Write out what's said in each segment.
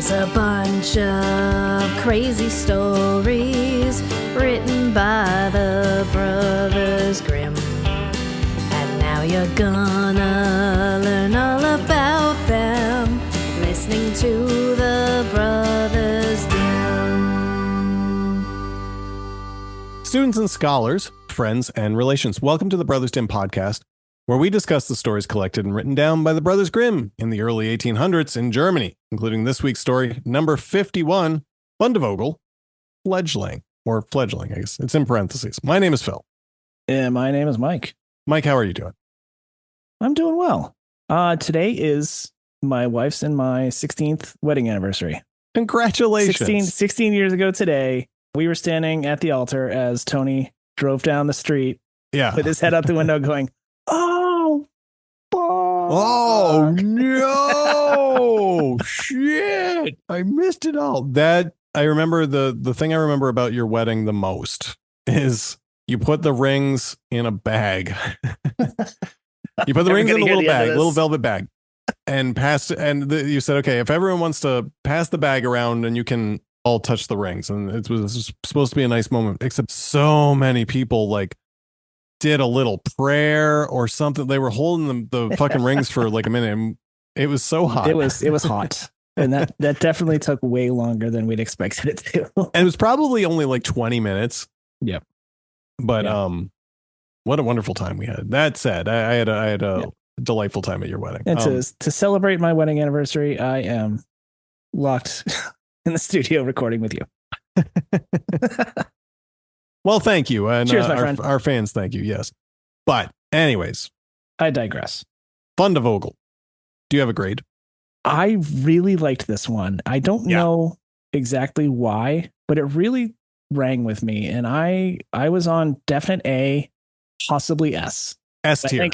There's a bunch of crazy stories written by the Brothers Grimm. And now you're gonna learn all about them, listening to the Brothers Grimm. Students and scholars, friends and relations, welcome to the Brothers Grimm podcast, where we discuss the stories collected and written down by the Brothers Grimm in the early 1800s in Germany, including this week's story, number 51, Fundevogel, Fledgling, or Fledgling, I guess. It's in parentheses. My name is Phil. And my name is Mike. Mike, how are you doing? I'm doing well. Today is my wife's and my 16th wedding anniversary. Congratulations. 16 years ago today, we were standing at the altar as Tony drove down the street with his head out the window going, "Oh, fuck. Oh, no. Shit. I missed it all. That, I remember the thing I remember about your wedding the most is you put the rings in a bag. You put the rings in a little bag, little velvet bag, and you said, okay, if everyone wants to pass the bag around and you can all touch the rings. And it was supposed to be a nice moment, except so many people like did a little prayer or something. They were holding the fucking rings for like a minute. And it was so hot. It was hot. And that definitely took way longer than we'd expected it to. And it was probably only like 20 minutes. Yep. But what a wonderful time we had. That said, I had a delightful time at your wedding. And to celebrate my wedding anniversary, I am locked in the studio recording with you. Well, thank you. And cheers, my friend. Our fans, thank you. Yes. But anyways, I digress. Fundevogel. Do you have a grade? I really liked this one. I don't know exactly why, but it really rang with me. And I was on definite A, possibly S. S tier.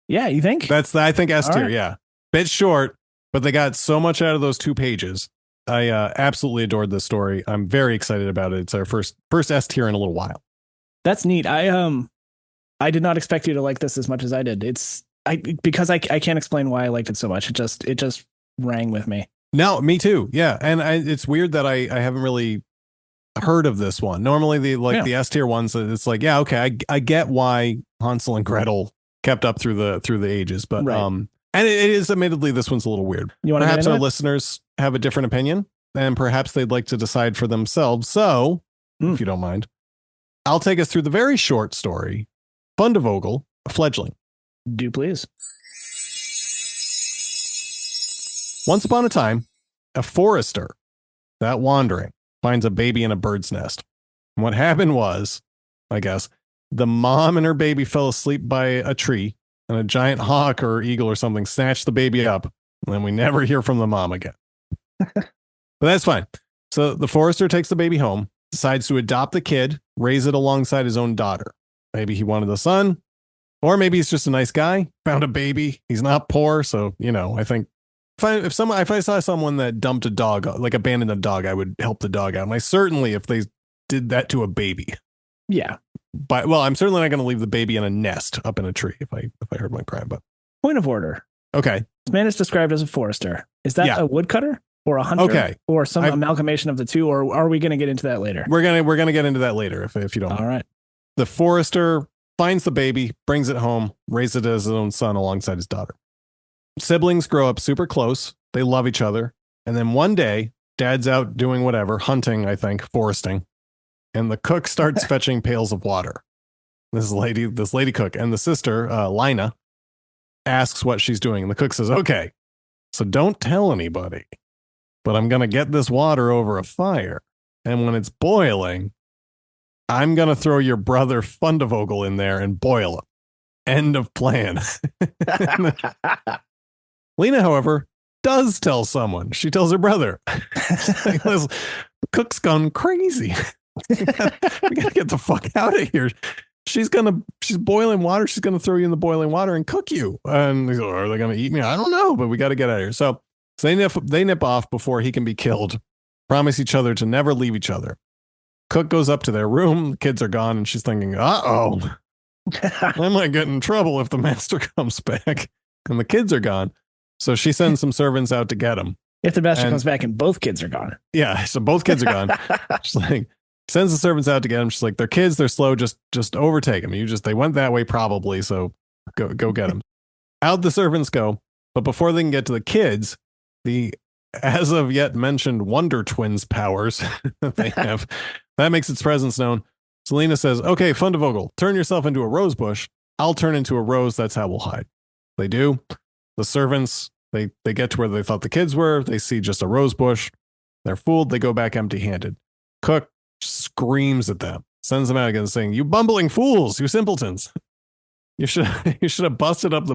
Yeah, you think? I think S tier, right. Yeah. Bit short, but they got so much out of those 2 pages. I absolutely adored this story. I'm very excited about it. It's our first S tier in a little while. That's neat. I did not expect you to like this as much as I did. Because I can't explain why I liked it so much. It just rang with me. No, me too. Yeah. And it's weird that I haven't really heard of this one. Normally the S tier ones, it's like, yeah, okay, I get why Hansel and Gretel kept up through the ages, but right. And it is admittedly, this one's a little weird. Perhaps our listeners have a different opinion, and perhaps they'd like to decide for themselves. So, if you don't mind, I'll take us through the very short story, Fundevogel, a Fledgling. Do please. Once upon a time, a forester, that wandering, finds a baby in a bird's nest. And what happened was, I guess, the mom and her baby fell asleep by a tree, and a giant hawk or eagle or something snatched the baby up, and then we never hear from the mom again. But that's fine. So the forester takes the baby home, decides to adopt the kid, raise it alongside his own daughter. Maybe he wanted a son, or maybe he's just a nice guy, found a baby. He's not poor, so, I think if I saw someone that dumped a dog, like abandoned a dog, I would help the dog out. And I certainly, if they did that to a baby. Yeah. But I'm certainly not going to leave the baby in a nest up in a tree if I heard one cry. But point of order. Okay. This man is described as a forester. Is that a woodcutter or a hunter? Okay. Or some amalgamation of the two? Or are we going to get into that later? We're gonna get into that later if you don't. All right. The forester finds the baby, brings it home, raises it as his own son alongside his daughter. Siblings grow up super close. They love each other. And then one day, dad's out doing whatever, hunting, I think, foresting. And the cook starts fetching pails of water. This lady cook, and the sister, Lina, asks what she's doing. And the cook says, okay, so don't tell anybody, but I'm going to get this water over a fire. And when it's boiling, I'm going to throw your brother Fundevogel in there and boil him. End of plan. Lina, however, does tell someone. She tells her brother. The cook's gone crazy. We gotta get the fuck out of here. She's boiling water. She's gonna throw you in the boiling water and cook you. And he's like, are they gonna eat me? I don't know, but we got to get out of here. So they nip off before he can be killed. Promise each other to never leave each other. Cook goes up to their room. The kids are gone, and she's thinking, I might get in trouble if the master comes back. And the kids are gone. So she sends some servants out to get him. If the master comes back and both kids are gone. Yeah, so both kids are gone. She's like, sends the servants out to get them. She's like, they're kids, they're slow, just overtake them. They went that way probably, so go get them. Out the servants go, but before they can get to the kids, the as of yet mentioned Wonder Twins powers that they have, that makes its presence known. Selena says, okay, Fundevogel, turn yourself into a rose bush. I'll turn into a rose. That's how we'll hide. They do. The servants, they get to where they thought the kids were. They see just a rose bush. They're fooled. They go back empty-handed. Cook screams at them, sends them out again, saying, you bumbling fools, you simpletons. You should have busted up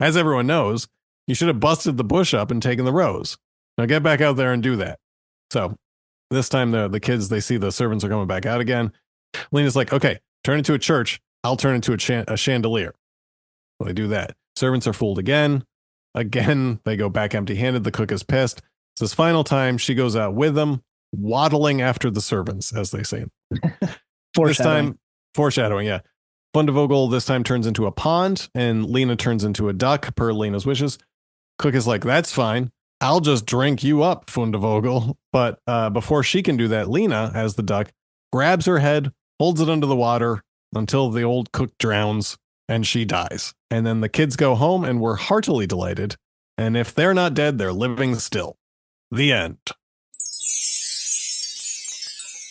as everyone knows, you should have busted the bush up and taken the rose. Now get back out there and do that. So this time the kids, they see the servants are coming back out again. Lena's like, okay, turn into a church. I'll turn into a chandelier. Well, they do that. Servants are fooled again. Again, they go back empty-handed. The cook is pissed. It's this final time she goes out with them, waddling after the servants, as they say. This time, foreshadowing, yeah. Fundevogel this time turns into a pond, and Lena turns into a duck, per Lena's wishes. Cook is like, that's fine. I'll just drink you up, Fundevogel. But before she can do that, Lena, as the duck, grabs her head, holds it under the water until the old cook drowns, and she dies. And then the kids go home, and we're heartily delighted. And if they're not dead, they're living still. The end.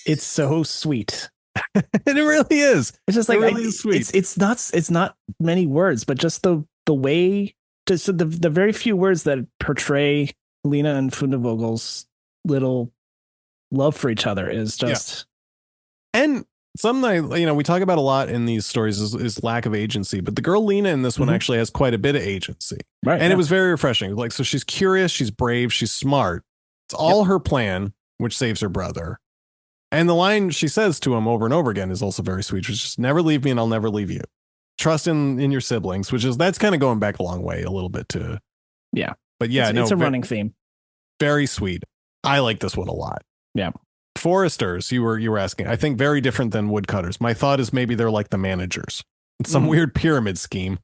It's so sweet. It really is. It's just like, really sweet. It's not many words, but just the way, just the very few words that portray Lena and Fundevogel's little love for each other is just. Yeah. And something, we talk about a lot in these stories is lack of agency, but the girl Lena in this one actually has quite a bit of agency. Right. And it was very refreshing. Like, so she's curious, she's brave, she's smart. It's all her plan, which saves her brother. And the line she says to him over and over again is also very sweet, which is just never leave me and I'll never leave you. Trust in your siblings, that's kind of going back a long way a little bit to. Yeah. But yeah, it's a running theme. Very sweet. I like this one a lot. Yeah. Foresters, you were asking, I think very different than woodcutters. My thought is maybe they're like the managers. It's some weird pyramid scheme.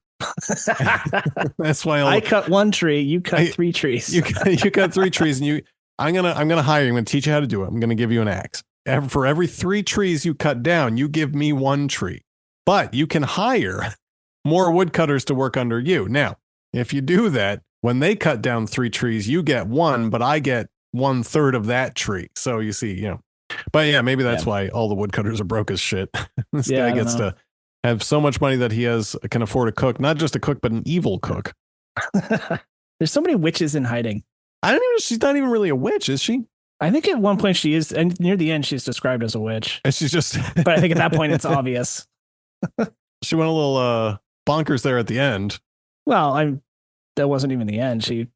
That's why I cut one tree, you cut 3 trees. You cut 3 trees, and I'm gonna hire you. I'm gonna teach you how to do it. I'm gonna give you an axe. For every 3 trees you cut down, you give me 1 tree. But you can hire more woodcutters to work under you. Now, if you do that, when they cut down 3 trees, you get 1, but I get 1/3 of that tree. So you see, But yeah, maybe that's why all the woodcutters are broke as shit. This guy gets to have so much money that he can afford a cook, not just a cook, but an evil cook. There's so many witches in hiding. She's not even really a witch, is she? I think at one point she is, and near the end she's described as a witch. And she's just but I think at that point it's obvious. She went a little bonkers there at the end. Well, that wasn't even the end. She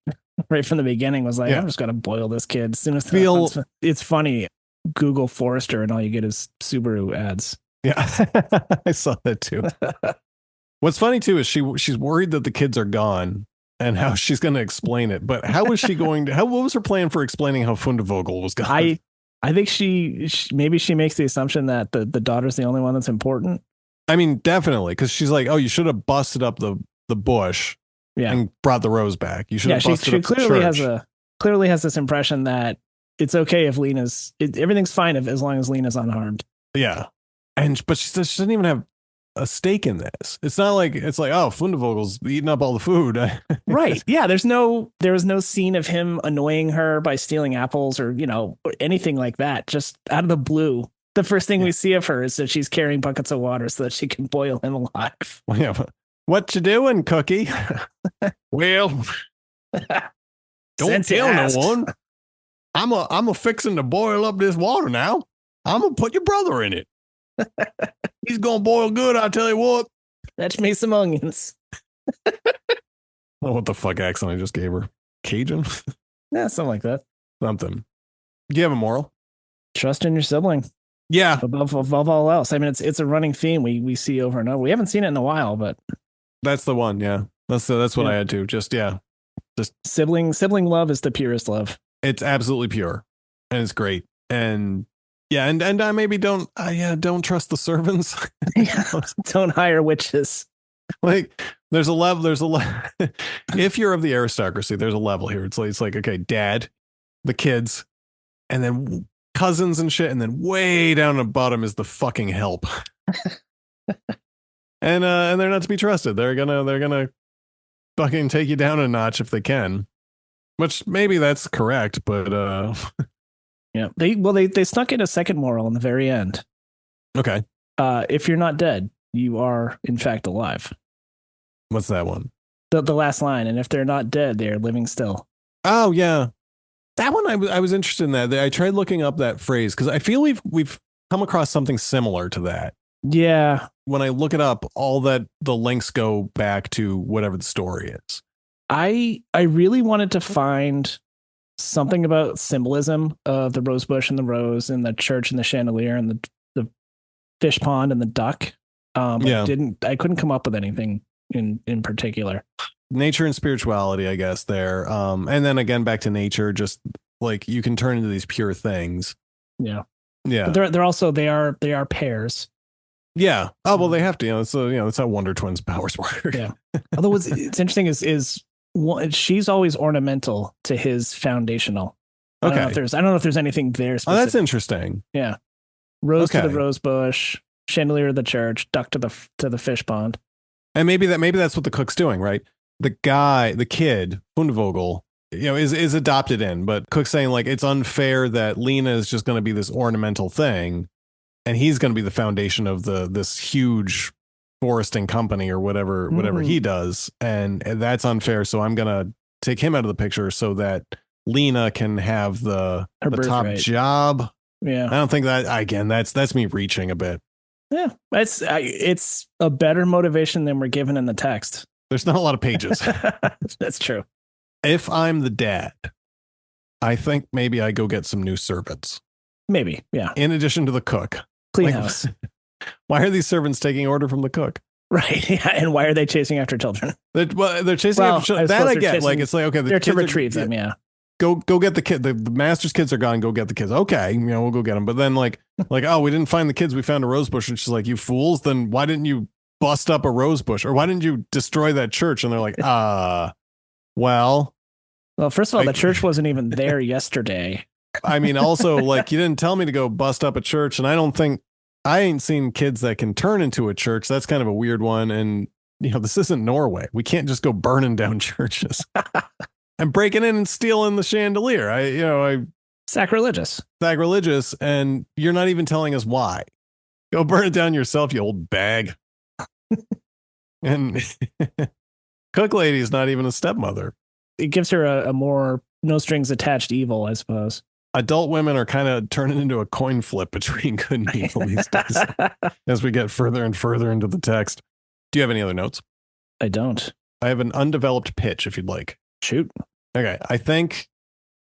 right from the beginning was like, I'm just gonna boil this kid. As soon as it's funny. Google Forester and all you get is Subaru ads. Yeah, I saw that too. What's funny too is she's worried that the kids are gone and how she's going to explain it. But how was she going to? What was her plan for explaining how Fundevogel was gone? I think she maybe she makes the assumption that the daughter's the only one that's important. I mean, definitely, because she's like, oh, you should have busted up the bush, and brought the rose back. You should have busted up the church. Clearly has this impression that it's okay if everything's fine as long as Lena's unharmed. Yeah, but she doesn't even have a stake in this. It's not like oh, Fundevogel's eating up all the food. Right. Yeah. There was no scene of him annoying her by stealing apples or anything like that. Just out of the blue. The first thing we see of her is that she's carrying buckets of water so that she can boil him alive. Well, yeah. What you doing, Cookie? Well, don't tell no one. I'm a fixing to boil up this water now. I'm gonna put your brother in it. He's gonna boil good, I tell you what. Fetch me some onions. Oh, what the fuck accent I just gave her? Cajun? Yeah, something like that. Something. Do you have a moral? Trust in your sibling. Yeah. Above all else. I mean, it's a running theme we see over and over. We haven't seen it in a while, but that's the one. Yeah, that's what I had to. Just sibling love is the purest love. It's absolutely pure, and it's great. And yeah, and I maybe don't trust the servants. Don't hire witches. Like there's a level. If you're of the aristocracy, there's a level here. It's like okay, Dad, the kids, and then cousins and shit, and then way down the bottom is the fucking help. And they're not to be trusted. They're gonna fucking take you down a notch if they can. Which maybe that's correct, but Yeah. They snuck in a second moral in the very end. okay. If you're not dead, you are in fact alive. What's that one? The last line, and if they're not dead, they're living still. Oh yeah, that one I was interested in that. I tried looking up that phrase because I feel we've come across something similar to that. Yeah. When I look it up, all that the links go back to whatever the story is. I really wanted to find something about symbolism of the rose bush and the rose and the church and the chandelier and the fish pond and the duck. But I couldn't come up with anything in particular. Nature and spirituality, I guess, there. And then again back to nature, just like you can turn into these pure things. Yeah. Yeah. But they are pairs. Yeah. Oh well, they have to. That's how Wonder Twins powers work. Yeah. Although it's interesting is she's always ornamental to his foundational. I don't know if there's anything there specific. Oh, that's interesting. Yeah. Rose to the rose bush, chandelier to the church, duck to the fish pond. And maybe that's what the cook's doing, right? The kid, Fundevogel, is adopted in, but Cook's saying like it's unfair that Lena is just going to be this ornamental thing, and he's going to be the foundation of this huge foresting company or whatever he does, and that's unfair. So I'm going to take him out of the picture so that Lena can have the top job. Yeah, I don't think that, again, that's me reaching a bit. Yeah, it's a better motivation than we're given in the text. There's not a lot of pages. That's true. If I'm the dad, I think maybe I go get some new servants. Maybe, yeah. In addition to the cook. Clean house. Why are these servants taking order from the cook? Right, yeah. And why are they chasing after children? They're chasing after children. That I get. Like, it's like, okay, they're to retrieve them, yeah. Go get the kid. The master's kids are gone. Go get the kids. Okay, we'll go get them. But then like, oh, we didn't find the kids. We found a rose bush. And she's like, you fools. Then why didn't you bust up a rose bush? Or why didn't you destroy that church? And they're like, well, first of all, the church wasn't even there yesterday. I mean, also, like, you didn't tell me to go bust up a church. And I ain't seen kids that can turn into a church. That's kind of a weird one. And, this isn't Norway. We can't just go burning down churches. I'm breaking in and stealing the chandelier. Sacrilegious. And you're not even telling us why. Go burn it down yourself, you old bag. And Cook Lady is not even a stepmother. It gives her a more no strings attached evil, I suppose. Adult women are kind of turning into a coin flip between good and evil these days as we get further and further into the text. Do you have any other notes? I don't. I have an undeveloped pitch if you'd like. Shoot. Okay. I think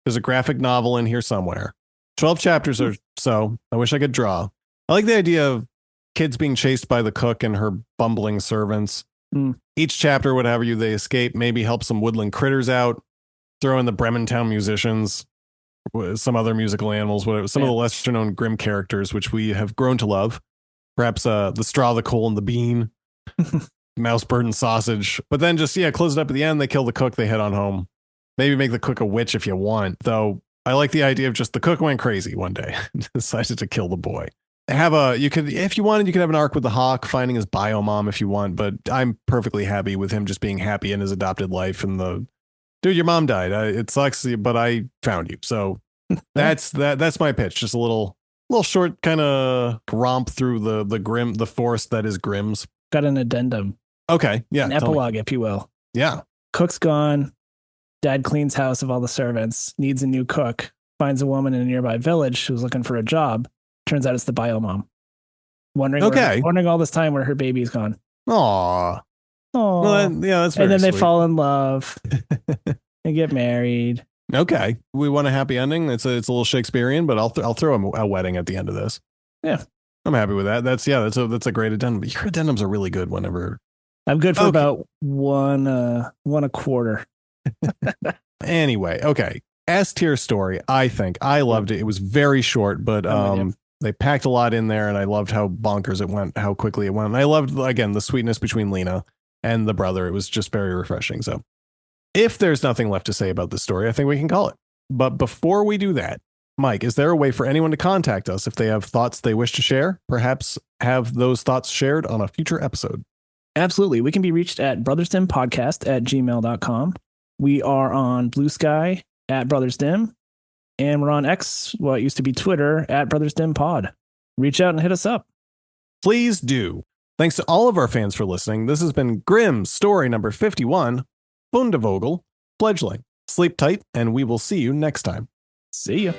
there's a graphic novel in here somewhere. 12 chapters or so. I wish I could draw. I like the idea of kids being chased by the cook and her bumbling servants. Each chapter, whatever they escape, maybe help some woodland critters out, throw in the Brementown musicians, some other musical animals, whatever, some of the lesser known grim characters, which we have grown to love. Perhaps the straw, the coal, and the bean, mouse, bird, and sausage. But then just, close it up at the end. They kill the cook. They head on home. Maybe make the cook a witch if you want. Though I like the idea of just the cook went crazy one day and decided to kill the boy. If you wanted, you could have an arc with the hawk finding his bio mom if you want, but I'm perfectly happy with him just being happy in his adopted life. And dude, your mom died. It sucks, but I found you. So that's my pitch. Just a little short kind of romp through the forest that is Grimm's. Got an addendum. Okay. Yeah. An epilogue, if you will. Yeah. Cook's gone. Dad cleans house of all the servants, needs a new cook, finds a woman in a nearby village who's looking for a job. Turns out it's the bio mom. Wondering all this time where her baby's gone. Aww. Well, that's very and then sweet. They fall in love and get married. Okay, we want a happy ending. It's a little Shakespearean, but I'll throw a wedding at the end of this. Yeah, I'm happy with that. That's a great addendum. Your addendums are really good. Whenever I'm good for about one a quarter. Anyway, okay. S tier story. I think I loved it. It was very short, but they packed a lot in there, and I loved how bonkers it went, how quickly it went. And I loved, again, the sweetness between Lena and the brother. It was just very refreshing. So if there's nothing left to say about this story, I think we can call it. But before we do that, Mike, is there a way for anyone to contact us if they have thoughts they wish to share? Perhaps have those thoughts shared on a future episode. Absolutely. We can be reached at brothersdimpodcast@gmail.com. We are on Blue Sky at brothersdim, and we're on X, what used to be Twitter, at brothersdimpod. Reach out and hit us up. Please do. Thanks to all of our fans for listening. This has been Grimm's story number 51, Fundevogel, Fledgling. Sleep tight, and we will see you next time. See ya.